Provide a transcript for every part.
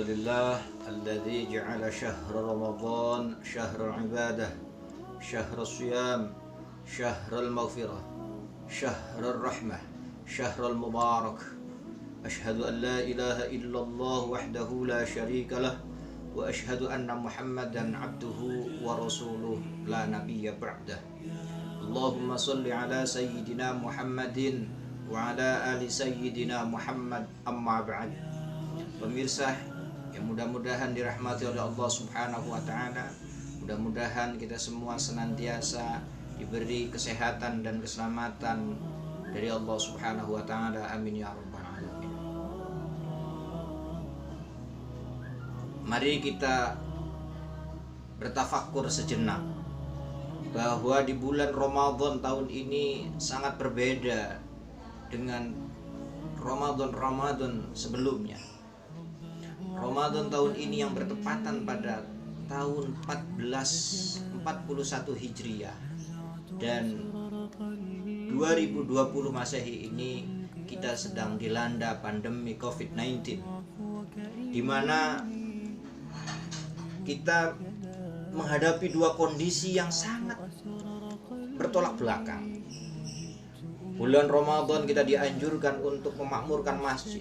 Alhamdulillah alladzi ja'ala syahr Ramadan syahrul ibadah, syahrul siyam, syahrul maghfirah, syahrul rahmah, syahrul mubarak. Ashhadu an la ilaha illallah wahdahu la syarika lah wa ashhadu anna Muhammadan abduhu wa rasuluh la nabiyya ba'dah. Allahumma salli ala sayyidina Muhammadin wa ala ali sayyidina Muhammad, amma ba'd. Pemirsa yang mudah-mudahan dirahmati oleh Allah Subhanahu wa taala, mudah-mudahan kita semua senantiasa diberi kesehatan dan keselamatan dari Allah Subhanahu wa taala. Amin ya rabbal alamin. Mari kita bertafakkur sejenak bahwa di bulan Ramadan tahun ini sangat berbeda dengan Ramadan sebelumnya. Ramadan tahun ini yang bertepatan pada tahun 1441 Hijriah dan 2020 Masehi ini kita sedang dilanda pandemi COVID-19, di mana kita menghadapi dua kondisi yang sangat bertolak belakang. Bulan Ramadan kita dianjurkan untuk memakmurkan masjid,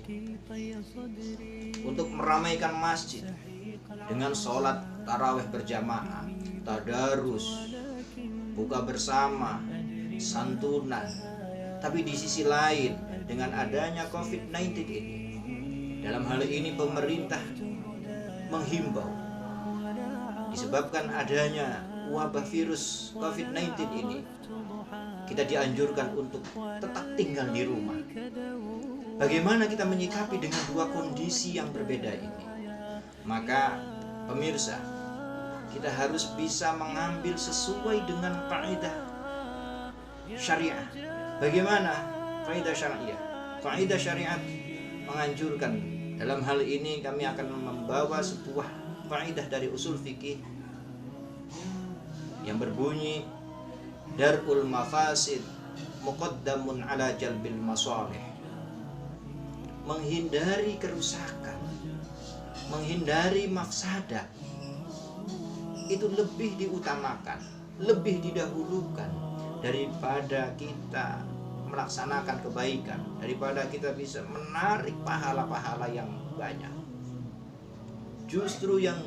untuk meramaikan masjid dengan sholat tarawih berjamaah, tadarus, buka bersama, santunan. Tapi di sisi lain, dengan adanya COVID-19 ini, dalam hal ini pemerintah menghimbau, disebabkan adanya wabah virus COVID-19 ini, kita dianjurkan untuk tetap tinggal di rumah. Bagaimana kita menyikapi dengan dua kondisi yang berbeda ini? Maka pemirsa, kita harus bisa mengambil sesuai dengan kaidah syariah. Bagaimana kaidah syariah? Kaidah syariat menganjurkan, dalam hal ini kami akan membawa sebuah kaidah dari usul fikih yang berbunyi darul mafasid muqaddamun ala jalbil masalih. Menghindari kerusakan, menghindari mafsadah itu lebih diutamakan, lebih didahulukan daripada kita melaksanakan kebaikan, daripada kita bisa menarik pahala-pahala yang banyak. Justru yang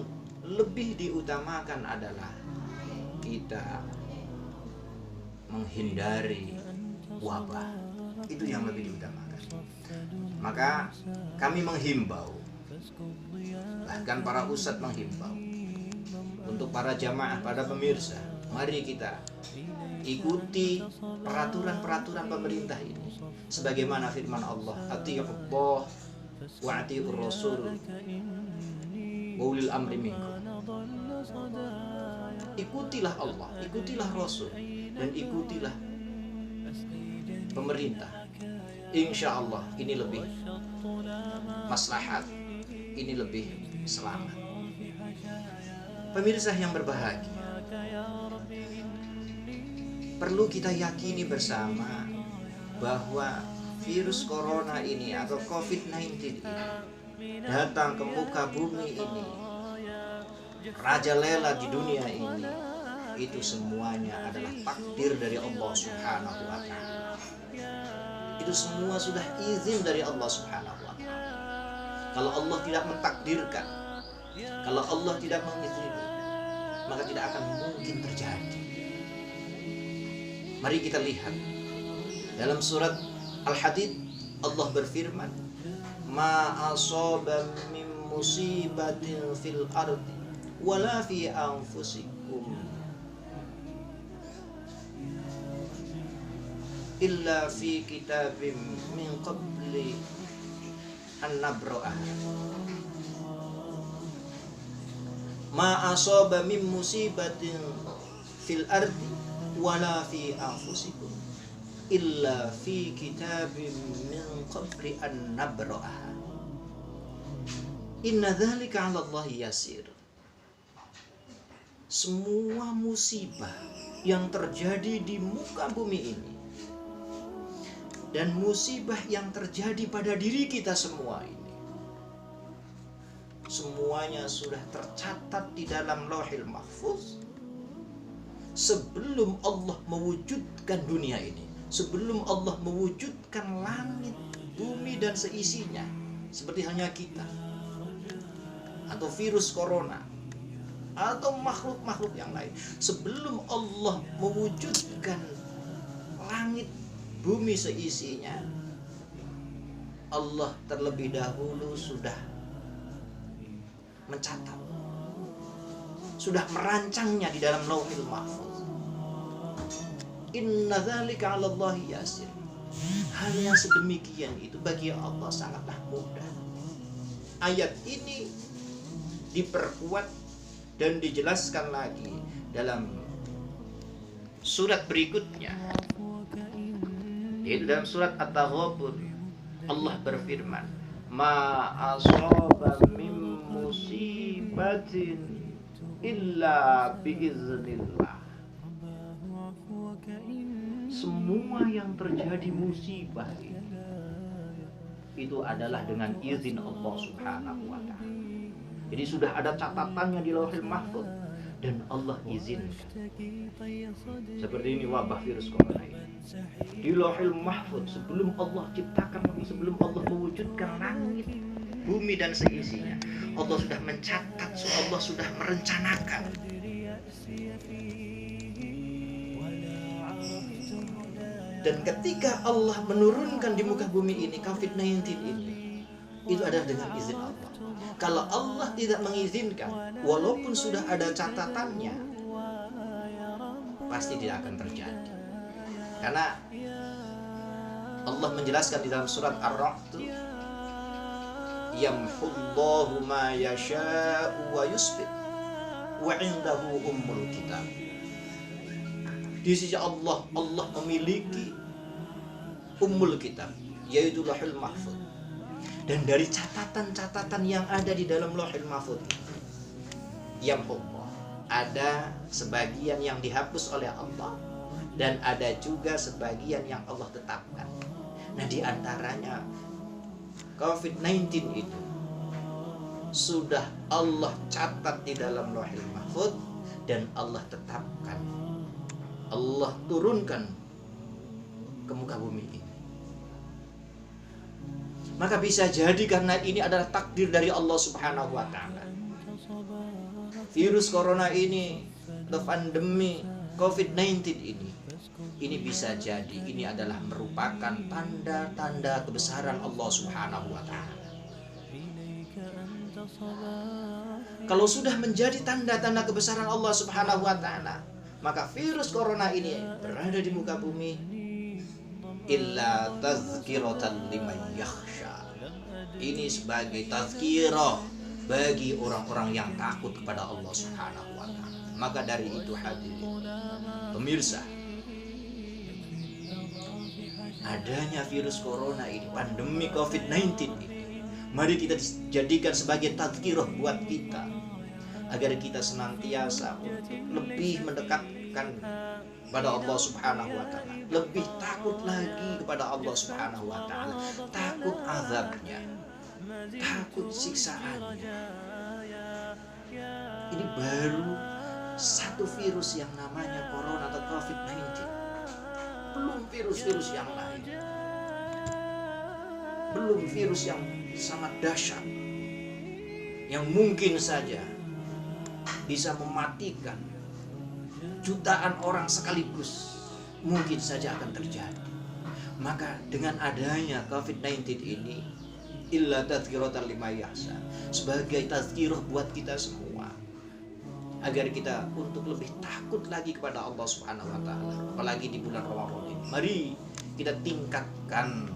lebih diutamakan adalah kita menghindari wabah. Itu yang lebih diutamakan. Maka kami menghimbau, bahkan para ustadz menghimbau untuk para jamaah, para pemirsa, mari kita ikuti peraturan-peraturan pemerintah ini sebagaimana firman Allah, atiiqullah wa atiiqur rasul wa ulil amri minkum. Ikutilah Allah, ikutilah Rasul, dan ikutilah pemerintah. Insya Allah ini lebih maslahat, ini lebih selamat. Pemirsa yang berbahagia, perlu kita yakini bersama bahwa virus corona ini atau COVID-19 ini datang ke muka bumi ini, rajalela di dunia ini, itu semuanya adalah takdir dari Allah Subhanahu wa taala. Itu semua sudah izin dari Allah Subhanahu wa taala. Kalau Allah tidak mentakdirkan, kalau Allah tidak mengizinkan, maka tidak akan mungkin terjadi. Mari kita lihat dalam surat Al-Hadid, Allah berfirman, ma asaba min musibatin fil ardi wala fi anfusikum illa fi kitabim min qabli an nabra'ah. Ma asaba min musibatin fil ardi wala fi anfusikum illa fi kitabim min qabli an nabra'ah. Inna dzalika 'ala Allahi yasir. Semua musibah yang terjadi di muka bumi ini dan musibah yang terjadi pada diri kita semua ini semuanya sudah tercatat di dalam Lauhil Mahfuz sebelum Allah mewujudkan dunia ini, sebelum Allah mewujudkan langit, bumi dan seisinya, seperti halnya kita atau virus corona atau makhluk-makhluk yang lain. Sebelum Allah mewujudkan langit, bumi seisinya, Allah terlebih dahulu sudah mencatat, sudah merancangnya di dalam Lauhil Mahfuz. Inna dzalika 'alallahi yasir. Hal yang sedemikian itu bagi Allah sangatlah mudah. Ayat ini diperkuat dan dijelaskan lagi dalam surat berikutnya. Di dalam surat At-Taghabun Allah berfirman, "Ma asaba min musibatin illa biiznillah." Semua yang terjadi musibah itu adalah dengan izin Allah Subhanahu wa ta'ala. Jadi sudah ada catatannya di Lauhil Mahfuz dan Allah izinkan. Seperti ini wabah virus corona ini. Di Lauhil Mahfuz sebelum Allah ciptakan, sebelum Allah mewujudkan langit, bumi dan seisinya, Allah sudah mencatat, Allah sudah merencanakan. Dan ketika Allah menurunkan di muka bumi ini COVID-19 ini, itu adalah dengan izin Allah. Kalau Allah tidak mengizinkan, walaupun sudah ada catatannya, pasti tidak akan terjadi. Karena Allah menjelaskan di dalam surat Ar-Ra'd, yamhullahu ma yasha'u wa yusbit wa 'indahu ummul kitab. Di sisi Allah, Allah memiliki ummul kitab, yaitu Lauhil Mahfuz. Dan dari catatan-catatan yang ada di dalam Lauhil Mahfuz, yamhullah, ada sebagian yang dihapus oleh Allah dan ada juga sebagian yang Allah tetapkan. Nah, di antaranya COVID-19 itu sudah Allah catat di dalam Lauhil Mahfuz dan Allah tetapkan, Allah turunkan ke muka bumi ini. Maka bisa jadi karena ini adalah takdir dari Allah Subhanahu wa ta'ala. Virus corona ini, pandemi COVID-19 ini bisa jadi ini adalah merupakan tanda-tanda kebesaran Allah Subhanahu wa ta'ala. Kalau sudah menjadi tanda-tanda kebesaran Allah Subhanahu wa ta'ala, maka virus corona ini berada di muka bumi illa tazkiratan liman yakhsha. Ini sebagai tazkirah bagi orang-orang yang takut kepada Allah Subhanahu wa ta'ala. Maka dari itu hadirin pemirsa, adanya virus corona ini, pandemi COVID-19 ini, mari kita jadikan sebagai tazkirah buat kita, agar kita senantiasa untuk lebih mendekatkan kepada Allah Subhanahu wa ta'ala, lebih takut lagi kepada Allah Subhanahu wa ta'ala, takut azabnya, takut siksaannya. Ini baru satu virus yang namanya corona atau COVID-19, belum virus-virus yang lain, belum virus yang sangat dahsyat yang mungkin saja bisa mematikan jutaan orang sekaligus, mungkin saja akan terjadi. Maka dengan adanya COVID-19 ini, illa tazkiratan liman yakhsha, sebagai tazkirah buat kita semua, agar kita untuk lebih takut lagi kepada Allah Subhanahu wa ta'ala. Apalagi di bulan Ramadan ini, mari kita tingkatkan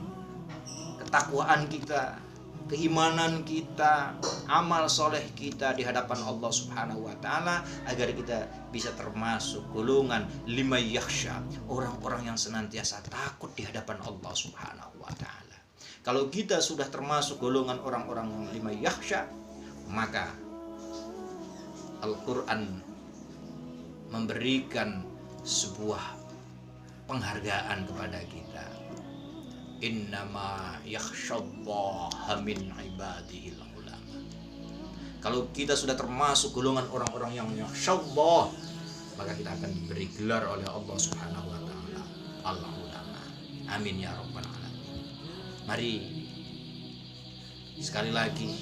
ketakwaan kita, keimanan kita, amal soleh kita di hadapan Allah Subhanahu wa ta'ala, agar kita bisa termasuk golongan liman yakhsha, orang-orang yang senantiasa takut di hadapan Allah Subhanahu wa ta'ala. Kalau kita sudah termasuk golongan orang-orang yang liman yakhsha, maka Al-Quran memberikan sebuah penghargaan kepada kita. Innama yakhshallaha min ibadihil ulama. Kalau kita sudah termasuk golongan orang-orang yang masyaallah, maka kita akan diberi gelar oleh Allah Subhanahu wa taala Al-Ulama. Amin ya rabbal alamin. Mari sekali lagi,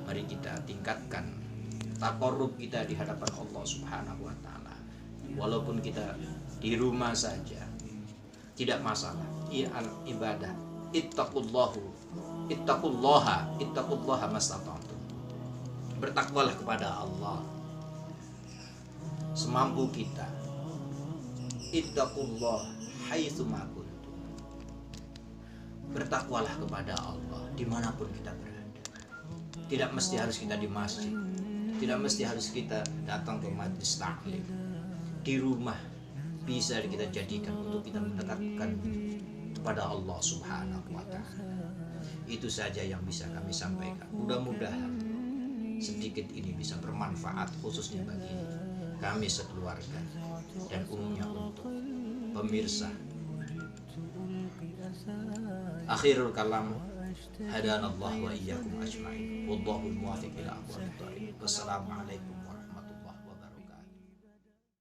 mari kita tingkatkan taqarrub kita di hadapan Allah Subhanahu wa taala. Walaupun kita di rumah saja, tidak masalah. Ibadah. Ittaqullaha mastata'tum. Bertakwalah kepada Allah semampu kita. Ittaqullah haitsu ma kuntum. Bertakwalah kepada Allah dimanapun kita berada. Tidak mesti harus kita di masjid, tidak mesti harus kita datang ke majelis taklim. Di rumah bisa kita jadikan untuk kita mendekatkan kepada Allah Subhanahu wa taala. Itu saja yang bisa kami sampaikan. Mudah-mudahan sedikit ini bisa bermanfaat khususnya bagi kami sekeluarga dan umumnya untuk pemirsa. Akhirul kalam, hadanallahu wa iyyakum ajmain. Wallahul muwaffiq ila aqwamit thoriq. Wassalamualaikum